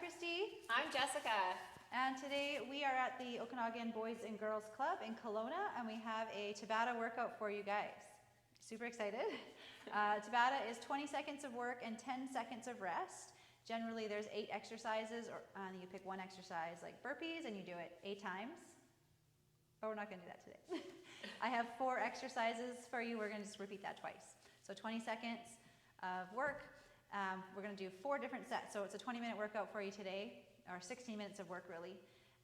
Christy. I'm Jessica. And today we are at the Okanagan Boys and Girls Club in Kelowna, and we have a Tabata workout for you guys. Super excited. Tabata is 20 seconds of work and 10 seconds of rest. Generally there's 8 exercises, or you pick one exercise like burpees and you do it 8 times. But we're not going to do that today. I have 4 exercises for you. We're going to just repeat that twice. So 20 seconds of work. We're going to do 4 different sets. So it's a 20-minute workout for you today, or 16 minutes of work really.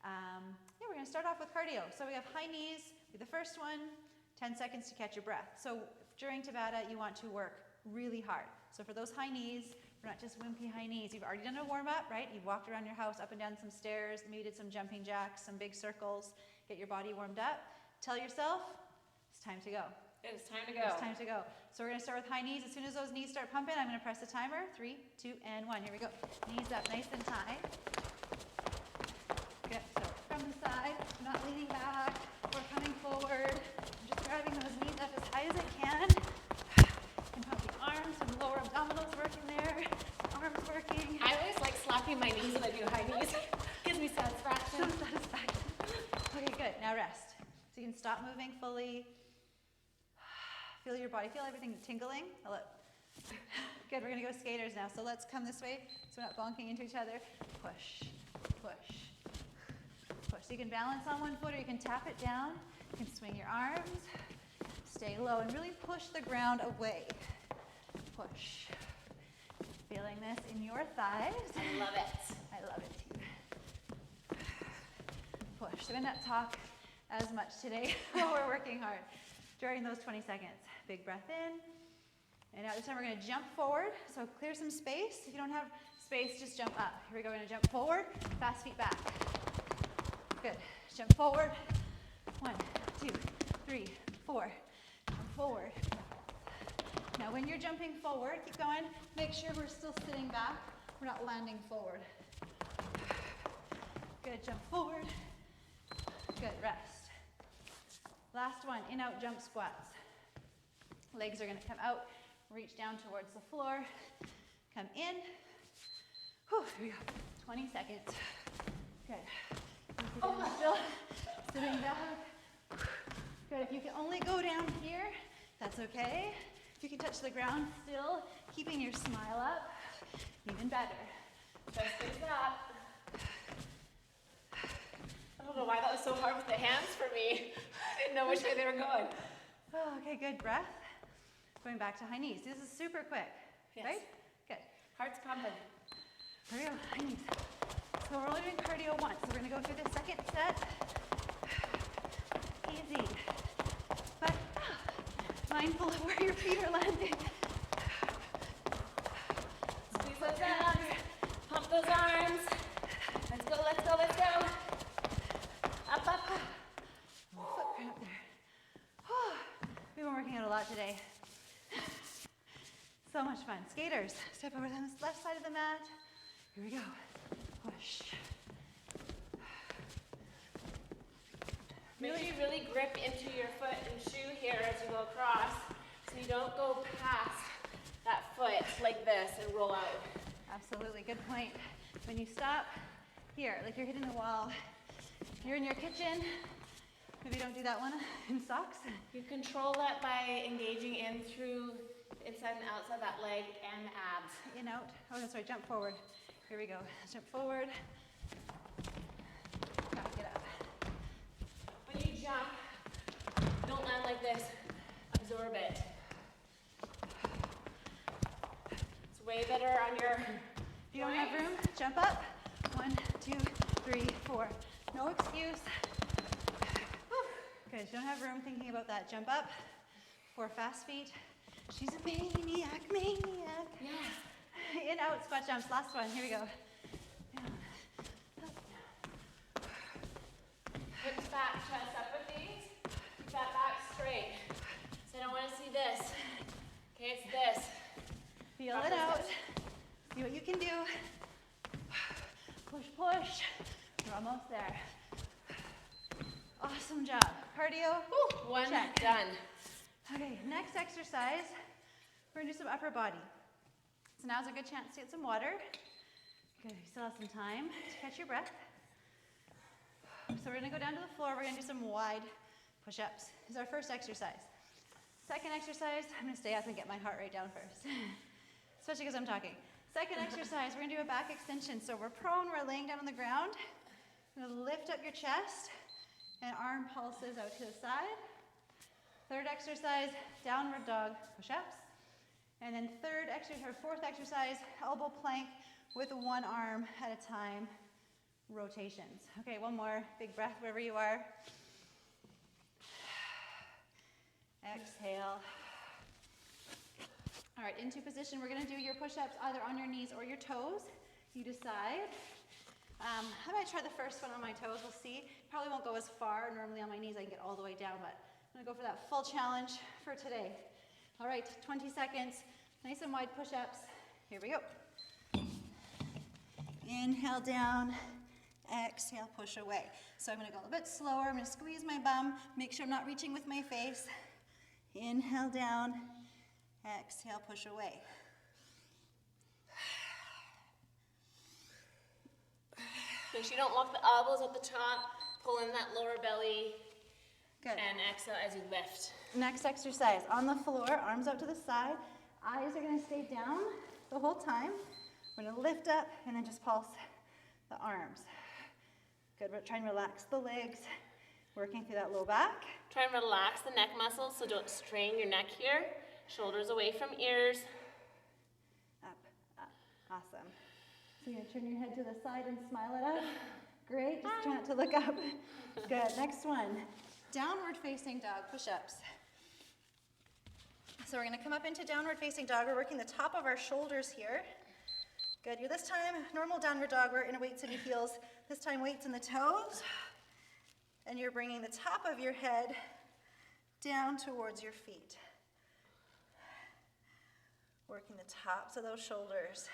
We're going to start off with cardio. So we have high knees, be the first one, 10 seconds to catch your breath. So during Tabata, you want to work really hard. So for those high knees, we're not just wimpy high knees. You've already done a warm-up, right? You've walked around your house, up and down some stairs, maybe did some jumping jacks, some big circles, get your body warmed up. Tell yourself, it's time to go. It is time to go. It's time to go. So we're going to start with high knees. As soon as those knees start pumping, I'm going to press the timer. 3, 2, and 1. Here we go. Knees up nice and high. Good. So from the side, I'm not leaning back or coming forward. I'm just grabbing those knees up as high as I can. And pump the arms and lower abdominals working there. Arms working. I always like slapping my knees when I do high knees. Gives me satisfaction. Some satisfaction. Okay, good. Now rest. So you can stop moving fully. Feel your body, feel everything tingling. Good, we're gonna go skaters now. So let's come this way so we're not bonking into each other. Push, push, push. So you can balance on one foot or you can tap it down. You can swing your arms, stay low and really push the ground away. Push. Feeling this in your thighs. I love it. I love it too. Push. So we not talk as much today while we're working hard during those 20 seconds. Big breath in. And now this time we're going to jump forward. So clear some space. If you don't have space, just jump up. Here we go. We're going to jump forward. Fast feet back. Good. Jump forward. 1, 2, 3, 4. Jump forward. Now when you're jumping forward, keep going. Make sure we're still sitting back. We're not landing forward. Good. Jump forward. Good. Rest. Last one. In-out jump squats. Legs are going to come out, reach down towards the floor, come in. Whew, here we go. 20 seconds. Good. Still sitting back. Good. If you can only go down here, that's okay. If you can touch the ground still, keeping your smile up, even better. Just face up. I don't know why that was so hard with the hands for me. I didn't know which way they were going. Oh, okay, good. Breath. Going back to high knees. This is super quick, yes. Right? Good. Heart's pumping. Here we go, high knees. So we're only doing cardio once. So we're going to go through the second set. Easy. But mindful of where your feet are landing. Squeeze those abs. Pump those arms. Let's go, let's go, let's go. Up, up. Foot cramp there. We've been working out a lot today. So much fun. Skaters, step over to the left side of the mat. Here we go. Push. Make sure you really grip into your foot and shoe here as you go across, so you don't go past that foot like this and roll out. Absolutely, good point. When you stop here, like you're hitting the wall, you're in your kitchen, maybe don't do that one in socks. You control that by engaging in through inside and outside that leg and abs. In, out. Oh, that's right, jump forward. Here we go. Jump forward. Gotta get up. When you jump, don't land like this. Absorb it. It's way better on your If you don't have room, jump up. 1, 2, 3, 4. No excuse. Good. If you don't have room thinking about that, jump up. 4 fast feet. She's a maniac, maniac. Yeah. In, out, squat jumps. Last one. Here we go. Hips back, chest up with these. Keep that back straight. So I don't want to see this. Okay, it's this. Feel it out. See what you can do. Push, push. We're almost there. Awesome job. Cardio. Woo, one check. Done. Okay, next exercise. We're gonna do some upper body. So now's a good chance to get some water. Good, you still have some time to catch your breath. So we're gonna go down to the floor. We're gonna do some wide push-ups. This is our first exercise. Second exercise, I'm gonna stay up and get my heart rate down first, especially because I'm talking. Second exercise, we're gonna do a back extension. So we're prone, we're laying down on the ground. You're gonna lift up your chest and arm pulses out to the side. Third exercise, downward dog push-ups. And then fourth exercise, elbow plank with one arm at a time, rotations. Okay, one more, big breath wherever you are. Exhale. All right, into position. We're gonna do your push-ups either on your knees or your toes. You decide. I might try the first one on my toes, we'll see. Probably won't go as far. Normally on my knees I can get all the way down, but I'm gonna go for that full challenge for today. All right, 20 seconds, nice and wide push-ups. Here we go. Inhale down, exhale, push away. So I'm gonna go a little bit slower. I'm gonna squeeze my bum, make sure I'm not reaching with my face. Inhale down, exhale, push away. Make sure you don't lock the elbows at the top, pull in that lower belly. Good. And exhale as you lift. Next exercise, on the floor, arms out to the side. Eyes are gonna stay down the whole time. We're gonna lift up and then just pulse the arms. Good, we're trying to relax the legs, working through that low back. Try and relax the neck muscles, so don't strain your neck here. Shoulders away from ears. Up, up, awesome. So you're gonna turn your head to the side and smile at us. Great, just try not to look up. Good, next one. Downward facing dog push-ups. So we're gonna come up into downward facing dog. We're working the top of our shoulders here. Good, you're this time, normal downward dog, we're in weights in the heels. This time weights in the toes. And you're bringing the top of your head down towards your feet. Working the tops of those shoulders.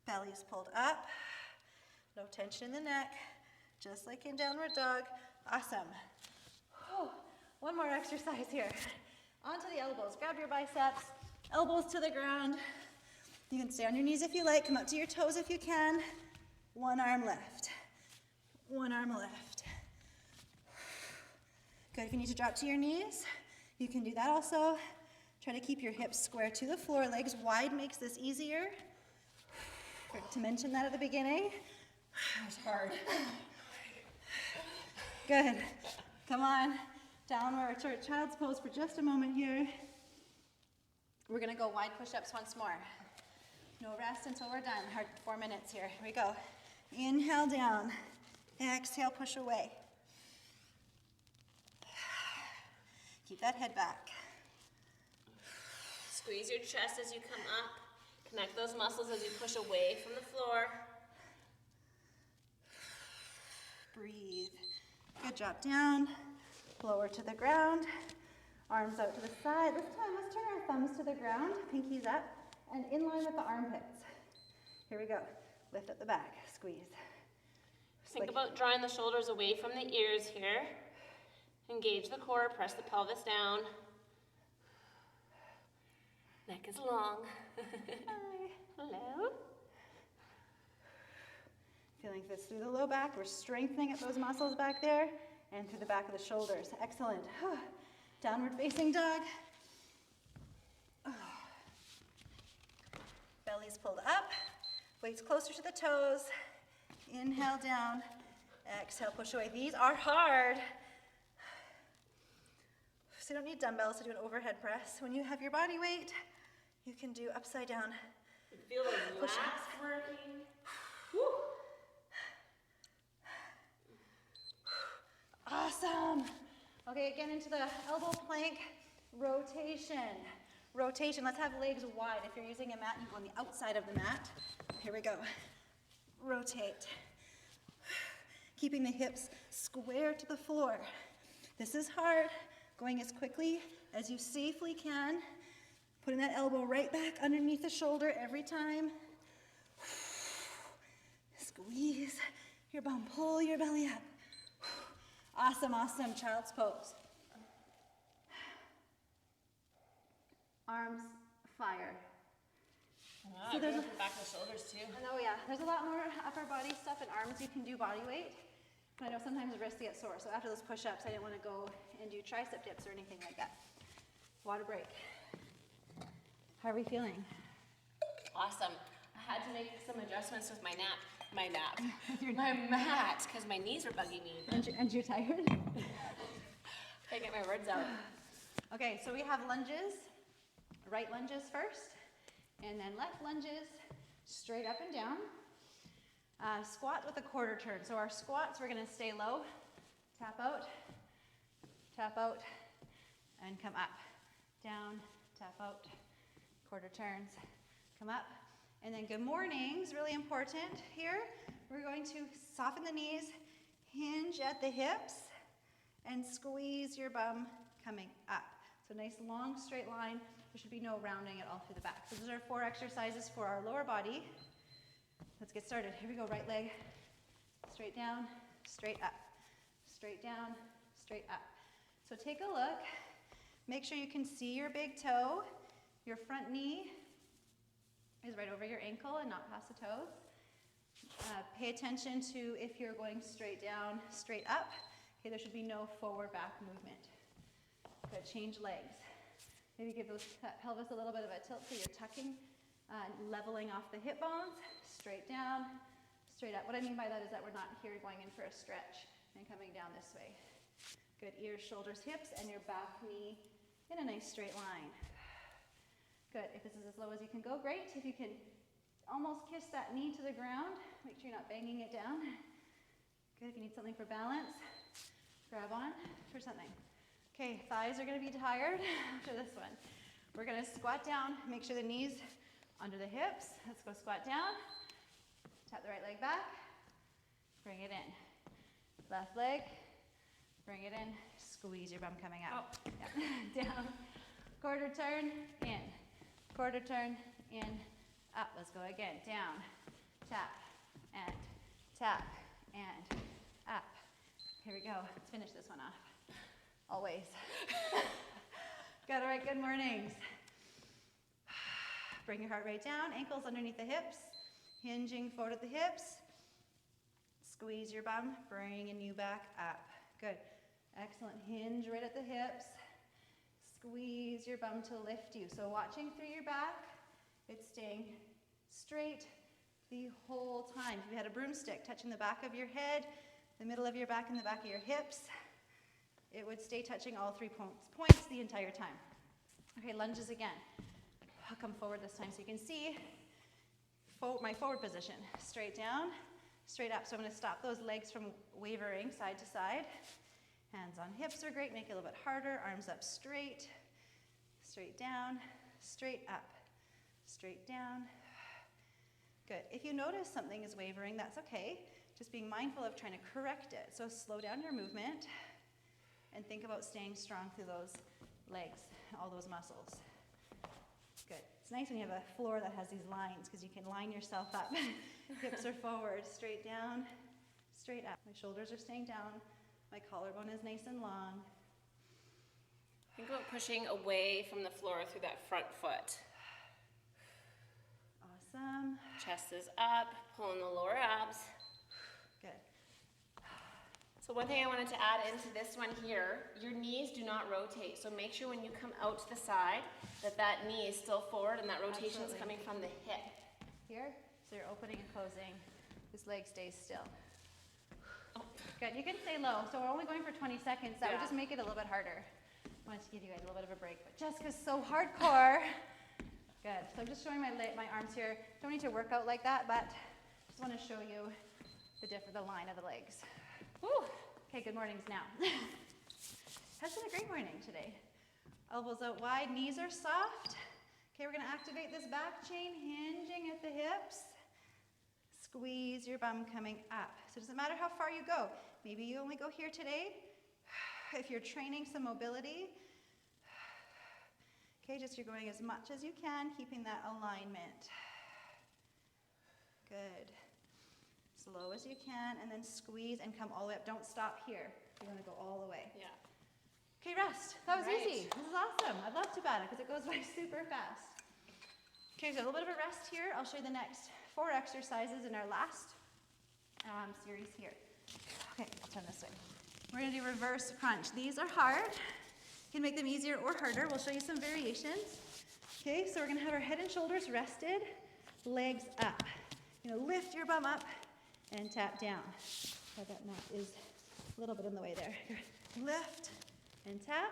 Belly's pulled up. No tension in the neck. Just like in downward dog. Awesome. Whew. One more exercise here. Onto the elbows. Grab your biceps. Elbows to the ground. You can stay on your knees if you like. Come up to your toes if you can. One arm left. One arm left. Good. If you need to drop to your knees, you can do that also. Try to keep your hips square to the floor. Legs wide makes this easier. Forgot to mention that at the beginning. It's hard. Good. Come on. Downward child's pose for just a moment here. We're gonna go wide push-ups once more. No rest until we're done. 4 minutes here. Here we go. Inhale down. Exhale, push away. Keep that head back. Squeeze your chest as you come up. Connect those muscles as you push away from the floor. Breathe. Good, drop down. Lower to the ground. Arms out to the side. This time, let's turn our thumbs to the ground. Pinkies up. And in line with the armpits. Here we go. Lift up the back. Squeeze. Think about drawing the shoulders away from the ears here. Engage the core. Press the pelvis down. Neck is long. Hi. Hello. Feeling this through the low back. We're strengthening up those muscles back there and through the back of the shoulders. Excellent. Downward facing dog. Belly's pulled up. Weights closer to the toes. Inhale down. Exhale, push away. These are hard. So you don't need dumbbells to do an overhead press. When you have your body weight, you can do upside down. Feel those lats working. Woo. Awesome. Okay, again into the elbow plank rotation. Rotation. Let's have legs wide. If you're using a mat, you go on the outside of the mat. Here we go. Rotate. Keeping the hips square to the floor. This is hard. Going as quickly as you safely can. Putting that elbow right back underneath the shoulder every time. Squeeze your bum. Pull your belly up. Awesome, awesome. Child's pose. Arms, fire. Wow, So there's the back of the shoulders too. I know, yeah. There's a lot more upper body stuff and arms you can do body weight. But I know sometimes the wrists get sore. So after those push-ups, I didn't want to go and do tricep dips or anything like that. Water break. How are we feeling? Awesome. I had to make some adjustments with my mat, my mat, because my knees were bugging me. And you're tired? I get my words out. Okay, so we have lunges. Right lunges first, and then left lunges, straight up and down. Squat with a quarter turn. So our squats, we're gonna stay low, tap out, and come up. Down, tap out, quarter turns, come up. And then good mornings, really important here. We're going to soften the knees, hinge at the hips, and squeeze your bum coming up. So nice long straight line. There should be no rounding at all through the back. So those are 4 exercises for our lower body. Let's get started. Here we go. Right leg, straight down, straight up, straight down, straight up. So take a look. Make sure you can see your big toe. Your front knee is right over your ankle and not past the toes. Pay attention to if you're going straight down, straight up. Okay, there should be no forward back movement. Good. Change legs. Maybe give that pelvis a little bit of a tilt so you're tucking, leveling off the hip bones. Straight down, straight up. What I mean by that is that we're not here going in for a stretch and coming down this way. Good. Ears, shoulders, hips, and your back knee in a nice straight line. Good. If this is as low as you can go, great. If you can almost kiss that knee to the ground, make sure you're not banging it down. Good. If you need something for balance, grab on for something. Okay, thighs are going to be tired after this one. We're going to squat down, make sure the knees under the hips. Let's go squat down. Tap the right leg back. Bring it in. Left leg. Bring it in. Squeeze your bum coming out. Oh. Yeah. Down. Quarter turn, in. Quarter turn, in, up. Let's go again. Down, tap, and up. Here we go. Let's finish this one off. Always. Good, all right, good mornings. Bring your heart rate down, ankles underneath the hips, hinging forward at the hips. Squeeze your bum, bringing you back up. Good. Excellent. Hinge right at the hips. Squeeze your bum to lift you. So watching through your back, it's staying straight the whole time. If you had a broomstick touching the back of your head, the middle of your back, and the back of your hips, it would stay touching all 3 points the entire time. Okay, lunges again. I'll come forward this time so you can see my forward position. Straight down, straight up. So I'm going to stop those legs from wavering side to side. Hands on hips are great. Make it a little bit harder. Arms up straight. Straight down, straight up, straight down. Good. If you notice something is wavering, that's okay. Just being mindful of trying to correct it. So slow down your movement and think about staying strong through those legs, all those muscles. Good. It's nice when you have a floor that has these lines because you can line yourself up. Hips are forward, straight down, straight up. My shoulders are staying down. My collarbone is nice and long. Think about pushing away from the floor through that front foot. Awesome. Chest is up, pulling the lower abs. Good. So one thing I wanted to add into this one here, your knees do not rotate. So make sure when you come out to the side that knee is still forward and that rotation is coming from the hip. Here, so you're opening and closing. This leg stays still. Good, you can stay low. So we're only going for 20 seconds. That would just make it a little bit harder. I wanted to give you guys a little bit of a break, but Jessica's so hardcore. Good, so I'm just showing my arms here. Don't need to work out like that, but just want to show you the line of the legs. Woo. Okay, good mornings now. Has been a great morning today. Elbows out wide, knees are soft. Okay, we're gonna activate this back chain, hinging at the hips. Squeeze your bum coming up. So it doesn't matter how far you go. Maybe you only go here today. If you're training some mobility, okay, just you're going as much as you can, keeping that alignment. Good. Slow as you can, and then squeeze and come all the way up. Don't stop here. You want to go all the way. Yeah. Okay, rest. That was easy. This is awesome. I love Tabata because it goes by super fast. Okay, so a little bit of a rest here. I'll show you the next 4 exercises in our last series here. Okay, I'll turn this way. We're gonna do reverse crunch. These are hard. You can make them easier or harder. We'll show you some variations. Okay, so we're gonna have our head and shoulders rested, legs up. You're gonna lift your bum up and tap down. Oh, that mat is a little bit in the way there. Here. Lift and tap,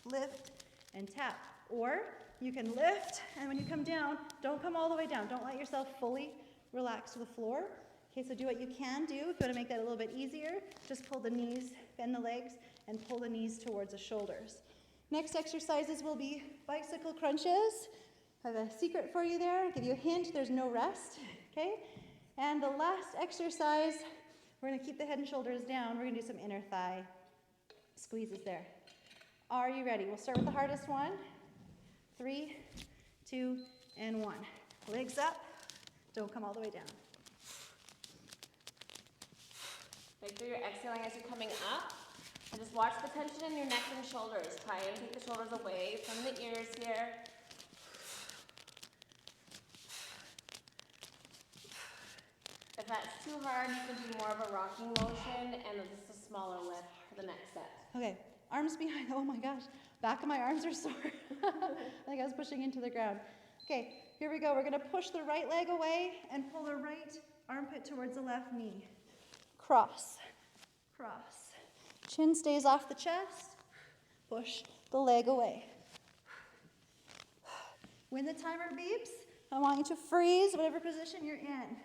lift and tap. Or you can lift, and when you come down, don't come all the way down. Don't let yourself fully relax to the floor. Okay, so do what you can do. If you want to make that a little bit easier, just pull the knees, bend the legs, and pull the knees towards the shoulders. Next exercises will be bicycle crunches. I have a secret for you there. I'll give you a hint, there's no rest, okay? And the last exercise, we're gonna keep the head and shoulders down. We're gonna do some inner thigh squeezes there. Are you ready? We'll start with the hardest one. 3, 2, and 1. Legs up, don't come all the way down. Make sure you're exhaling as you're coming up. And just watch the tension in your neck and shoulders. Try and take the shoulders away from the ears here. If that's too hard, you can do more of a rocking motion and just a smaller lift for the next set. Okay, arms behind. Oh my gosh, back of my arms are sore. I think I was pushing into the ground. Okay, here we go. We're gonna push the right leg away and pull the right armpit towards the left knee. Cross, cross. Chin stays off the chest. Push the leg away. When the timer beeps, I want you to freeze whatever position you're in.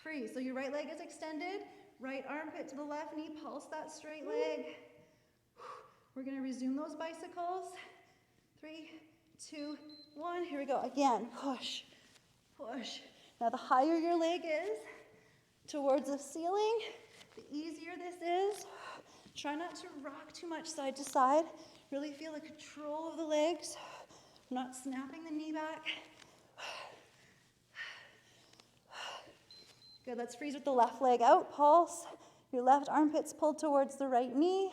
Freeze. So your right leg is extended, right armpit to the left knee, pulse that straight leg. We're going to resume those bicycles. 3, 2, 1. Here we go. Again, push, push. Now the higher your leg is towards the ceiling, the easier this is. Try not to rock too much side to side. Really feel the control of the legs. Not snapping the knee back. Good, let's freeze with the left leg out. Pulse. Your left armpit's pulled towards the right knee.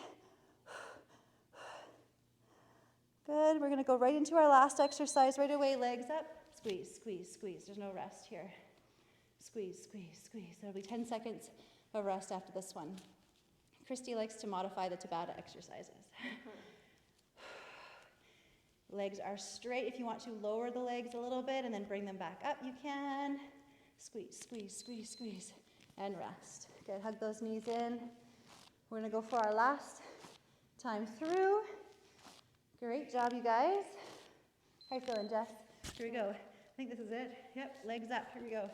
Good, we're gonna go right into our last exercise right away. Legs up, squeeze, squeeze, squeeze. There's no rest here. Squeeze, squeeze, squeeze. There'll be 10 seconds of rest after this one. Christy likes to modify the Tabata exercises. Legs are straight. If you want to lower the legs a little bit and then bring them back up, you can. Squeeze, squeeze, squeeze, squeeze, and rest. Good, hug those knees in. We're gonna go for our last time through. Great job, you guys. How you feeling, Jess? Here we go. I think this is it. Yep, legs up, here we go.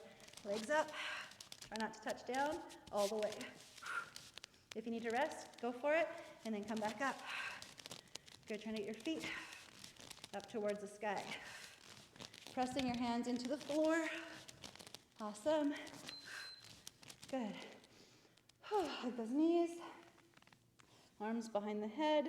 Legs up, try not to touch down, all the way. If you need to rest, go for it, and then come back up. Good, trying to get your feet up towards the sky. Pressing your hands into the floor. Awesome. Good. Hug those knees. Arms behind the head.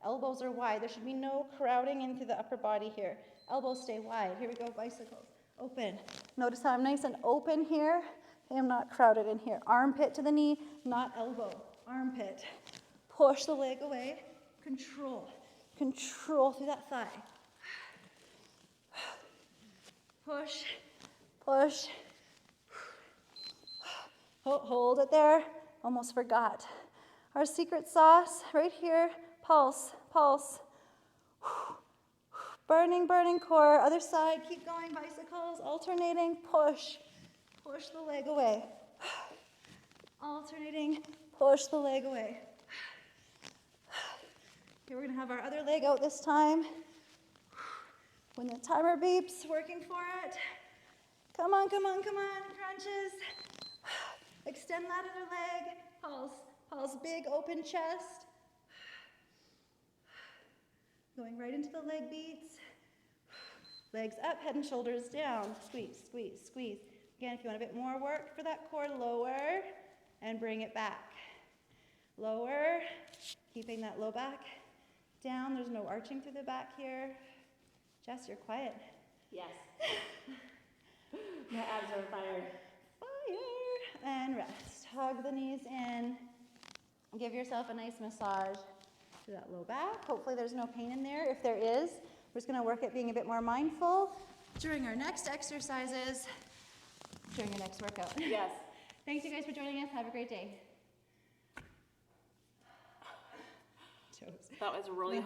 Elbows are wide. There should be no crowding into the upper body here. Elbows stay wide. Here we go, bicycles. Open. Notice how I'm nice and open here. I am not crowded in here. Armpit to the knee, not elbow. Armpit. Push the leg away. Control. Control through that thigh. Push. Push. Hold it there. Almost forgot. Our secret sauce right here. Pulse. Pulse. Burning, burning core. Other side. Keep going. Bicycles. Alternating. Push. Push the leg away. Alternating. Push the leg away. Okay, we're going to have our other leg out this time. When the timer beeps, working for it. Come on, come on, come on. Crunches. Extend that other leg. Pulse. Pulse. Big open chest. Going right into the leg beats. Legs up, head and shoulders down. Squeeze, squeeze, squeeze. Again, if you want a bit more work for that core, lower and bring it back. Lower, keeping that low back down. There's no arching through the back here. Jess, you're quiet. Yes. My abs are fired. Fire. And rest. Hug the knees in. Give yourself a nice massage to that low back. Hopefully there's no pain in there. If there is, We're just gonna work at being a bit more mindful during our next exercises, during your next workout. Yes. Thanks you guys for joining us. Have a great day. That was really